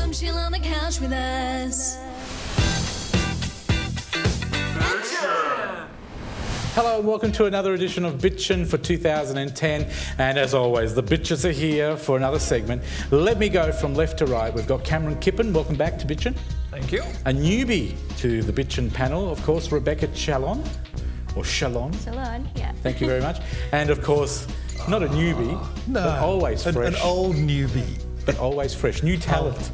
come chill on the couch with us. Hello and welcome to another edition of Bitchin' for 2010, and as always the bitches are here for another segment. Let me go from left to right. We've got Cameron Kippen, welcome back to Bitchin'. Thank you. A newbie to the Bitchin' panel, of course, Rebecca Chalon, or Chalon. Chalon, yeah. Thank you very much. And of course, not a newbie, but always fresh. An old newbie. But always fresh. New talent.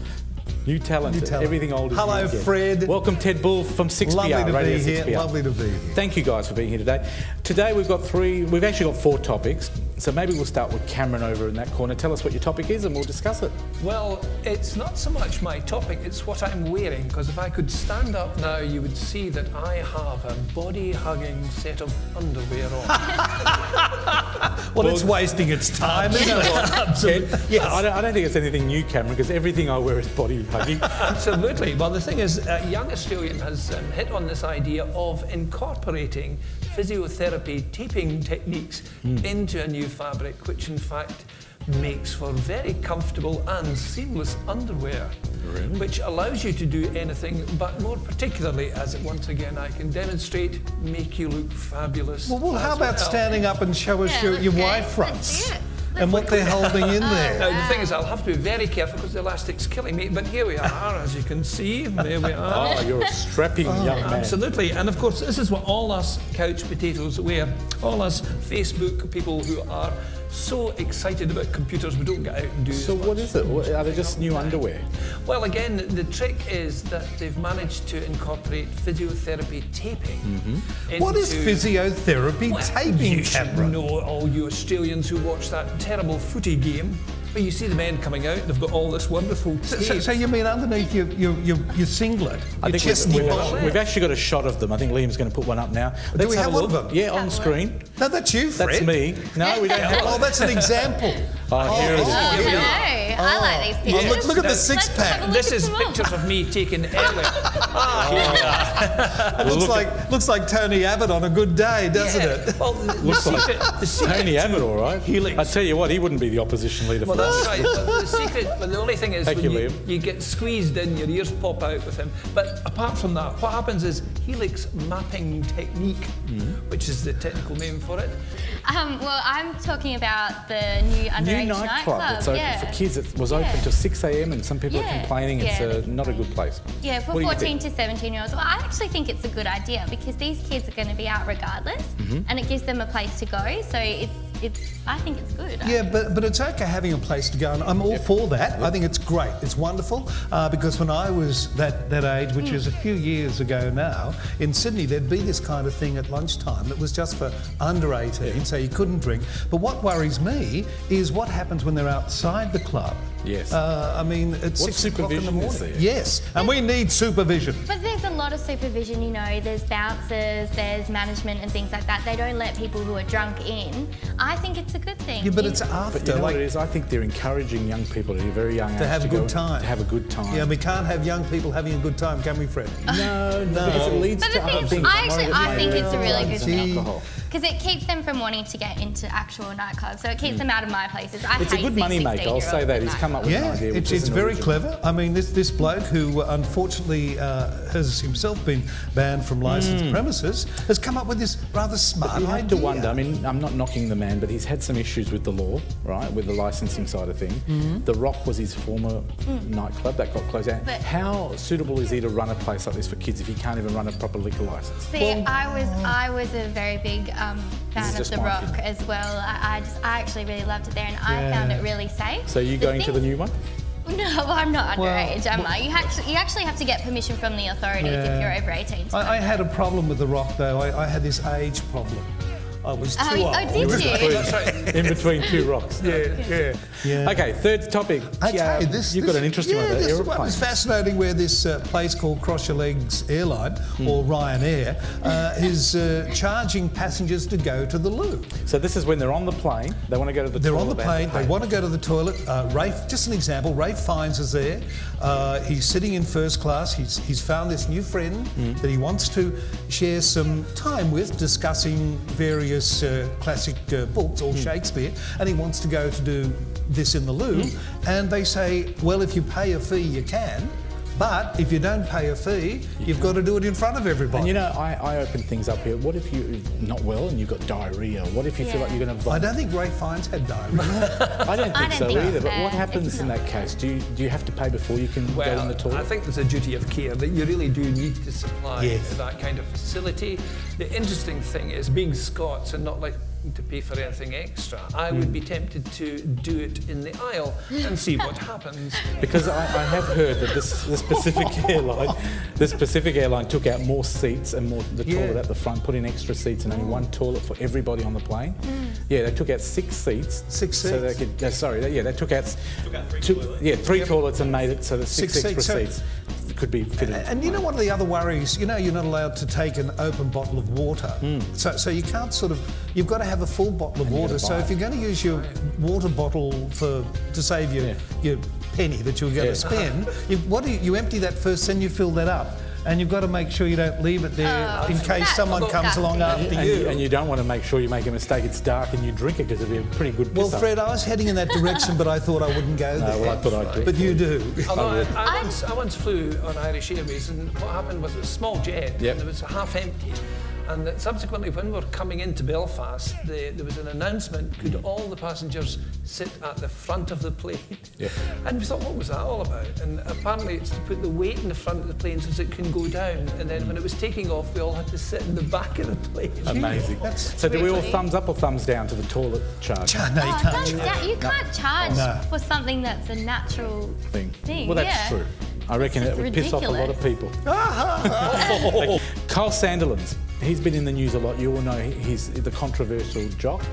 New talent. Everything old is new. Hello, again. Fred. Welcome, Ted Bull from 6PR. Lovely to Radio be here. 6PR. Lovely to be here. Thank you guys for being here today. Today we've actually got 4 topics. So maybe we'll start with Cameron over in that corner. Tell us what your topic is and we'll discuss it. Well, it's not so much my topic, it's what I'm wearing, because if I could stand up now, you would see that I have a body-hugging set of underwear on. Well, it's wasting its time, isn't it? Absolutely. Yes. I don't think it's anything new, Cameron, because everything I wear is body-hugging. Absolutely. Well, the thing is, a young Australian has hit on this idea of incorporating physiotherapy taping techniques into a new fabric, which in fact makes for very comfortable and seamless underwear, which allows you to do anything, but more particularly, as once again I can demonstrate, make you look fabulous. Well, how about standing up and show us your Y fronts and what they're holding in there? Now, the thing is, I'll have to be very careful because the elastic's killing me, but here we are, as you can see. There we are. Oh, you're a strapping young man. Absolutely. And of course, this is what all us couch potatoes wear. All us Facebook people who are so excited about computers, we don't get out and do So what is it? Are they just new underwear? Well, again, the trick is that they've managed to incorporate physiotherapy taping. What is physiotherapy taping, You should Cameron? know, all you Australians who watch that terrible footy game, where you see the men coming out, they've got all this wonderful tape. So you mean underneath your singlet, your chesty bottom? we've actually got a shot of them. I think Liam's going to put one up now. Do we have one of them? Yeah, on screen. No, that's you, Fred. That's me. No, we don't have Oh, that's an example. here it is. I like these pictures. Look at the six-pack. This is pictures of me taken earlier. Looks like Tony Abbott on a good day, doesn't it? Well, Looks like Tony Abbott, all right. Helix. I tell you what, he wouldn't be the opposition leader for Well, us. that's right. But the secret, but the only thing is Thank when you, Liam. you get squeezed in, your ears pop out with him. But apart from that, what happens is helix mapping technique, which is the technical name for it. Well, I'm talking about the new underage nightclub that's open for kids. It was open till 6 a.m. and some people are complaining it's not a good place. Yeah, for 14 to 17-year-olds. Well, I actually think it's a good idea because these kids are going to be out regardless, and it gives them a place to go. So I think it's good. Yeah, but it's okay having a place to go, and I'm all for that. I think it's great. It's wonderful because when I was that age, which is a few years ago now, in Sydney, there'd be this kind of thing at lunchtime that was just for under 18, so you couldn't drink. But what worries me is what happens when they're outside the club. Yes. I mean, it's 6 o'clock in the morning. Is there? Yes, and we need supervision. But there's a lot of supervision, you know, there's bouncers, there's management and things like that. They don't let people who are drunk in. I think it's a good thing. Yeah, but it's after. But you know what it is? I think they're encouraging young people at a very young age to have a good time. To have a good time. Yeah, and we can't have young people having a good time, can we, Fred? No, because it leads to other things. I think it's a really good thing. Alcohol. Because it keeps them from wanting to get into actual nightclubs, so it keeps them out of my places. It's a good money maker, I'll say that. He's come up with an idea. It's very clever. I mean, this bloke who unfortunately has himself been banned from licensed premises has come up with this rather smart idea. You have to wonder, I mean, I'm not knocking the man, but he's had some issues with the law, right, with the licensing side of things. The Rock was his former nightclub that got closed out. How suitable is he to run a place like this for kids if he can't even run a proper liquor licence? See, I was a very big fan of the Rock as well. I actually really loved it there, and I found it really safe. So you going to the new one? No, I'm not underage, am I? You actually have to get permission from the authorities if you're over 18. I had a problem with the Rock though. I had this age problem. I was too old. Oh, did you? In between two rocks. Yeah. Okay, third topic. You've got an interesting one. This one was fascinating where this place called Cross Your Legs Airline, or Ryanair, is charging passengers to go to the loo. So this is when they're on the plane, they want to go to the toilet. They're on the plane, they want to go to the toilet. Rafe, just an example, Rafe finds us there. He's sitting in first class. He's found this new friend that he wants to share some time with, discussing various various classic books, or Shakespeare, and he wants to go to do this in the loo, and they say, well, if you pay a fee, you can. But if you don't pay a fee, you've got to do it in front of everybody. And you know, I open things up here. What if you're not well and you've got diarrhea? What if you feel like you're going to vomit? I don't think Ray Fiennes had diarrhea. I don't think so either. But what happens in that case? Do you have to pay before you can go in the toilet? I think there's a duty of care that you really do need to supply that kind of facility. The interesting thing is, being Scots and not like to pay for anything extra, I would be tempted to do it in the aisle and see what happens. Because I have heard that the specific airline took out more seats and the toilet at the front, put in extra seats and only one toilet for everybody on the plane. Yeah, they took out 6 seats. 6 seats? So they could, they took out 3 toilets and made it so that 6 extra seats could be fitted. And you know, one of the other worries, you know, you're not allowed to take an open bottle of water. So you can't you've got to have a full bottle of water. So if you're going to use your water bottle to save your penny that you're going to spend, you empty that first, then you fill that up. And you've got to make sure you don't leave it there in case someone comes along after you. And you don't want to make sure you make a mistake, it's dark and you drink it, because it'd be a pretty good piss Well, Fred, I was heading in that direction, but I thought I wouldn't go there. Well, I thought I'd do. But you do. Although I once flew on Irish Airways, and what happened was it was a small jet, and it was half empty. And subsequently, when we were coming into Belfast, there was an announcement, could all the passengers sit at the front of the plane? And we thought, what was that all about? And apparently it's to put the weight in the front of the plane so it can go down. And then when it was taking off, we all had to sit in the back of the plane. Amazing. So do we all thumbs up or thumbs down to the toilet charge? No, you can't. You can't charge for something that's a natural thing. Well, that's true. I reckon it would piss off a lot of people. Kyle Sandilands, he's been in the news a lot. You all know he's the controversial jock.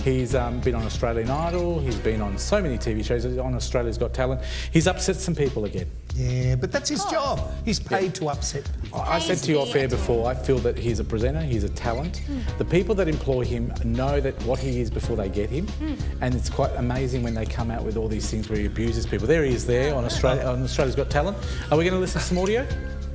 He's been on Australian Idol. He's been on so many TV shows. He's on Australia's Got Talent. He's upset some people again. Yeah, but that's his job. He's paid to upset people. I said to you off air before, I feel that he's a presenter, he's a talent. The people that employ him know that what he is before they get him, and it's quite amazing when they come out with all these things where he abuses people. There he is there on Australia's Got Talent. Are we going to listen to some audio?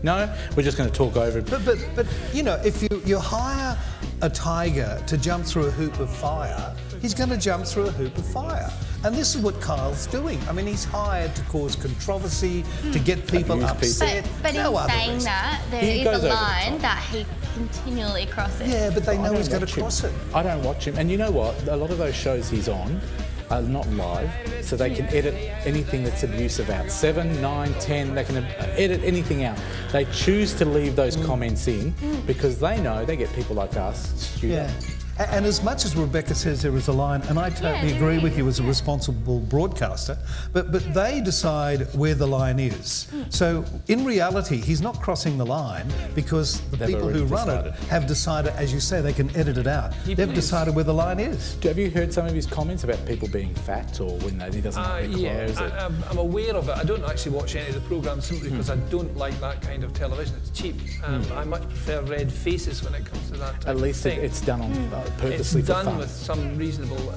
No? We're just going to talk over it. But you know, if you hire a tiger to jump through a hoop of fire, he's going to jump through a hoop of fire. And this is what Kyle's doing. I mean, he's hired to cause controversy, to get people upset. But in saying that, there is a line that he continually crosses. Yeah, but they know he's going to cross it. I don't watch him. And you know what? A lot of those shows he's on are not live, so they can edit anything that's abusive out. 7, 9, 10, they can edit anything out. They choose to leave those comments in because they know they get people like us stewed up. And as much as Rebecca says there is a line, and I totally agree with you as a responsible broadcaster, but they decide where the line is. So in reality, he's not crossing the line because the people who run it have decided, as you say, they can edit it out. They've decided where the line is. Have you heard some of his comments about people being fat or when he doesn't have their clothes? I'm aware of it. I don't actually watch any of the programmes simply because I don't like that kind of television. It's cheap. I much prefer red faces when it comes to that type At least of thing. it's done on purposely it's done for fun. with some reasonable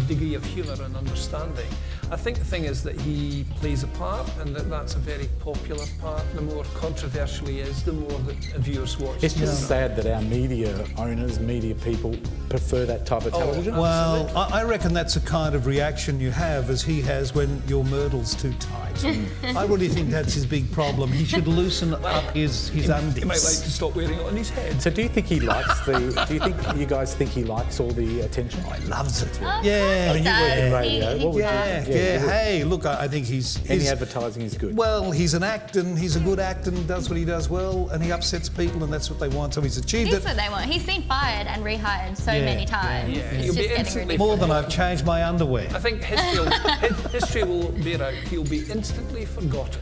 degree of humour and understanding. I think the thing is that he plays a part, and that's a very popular part. The more controversial he is, the more that viewers watch. It's just sad that our media owners, media people, prefer that type of television. Well, I reckon that's a kind of reaction you have, as he has when your myrtle's too tight. I really think that's his big problem. He should loosen up his undies. He might like to stop wearing it on his head. So do you think he likes the... do you think you guys think he likes all the attention? Oh, he loves it. I mean, you work in radio. What would you... Hey, look, I think he's... Any advertising is good. Well, he's an actor, and he's a good actor and does what he does well, and he upsets people, and that's what they want, so he's achieved it. That's what they want. He's been fired and rehired so many times. It's just getting ridiculous. More than I've changed my underwear. I think history will bear out. He'll be instantly forgotten.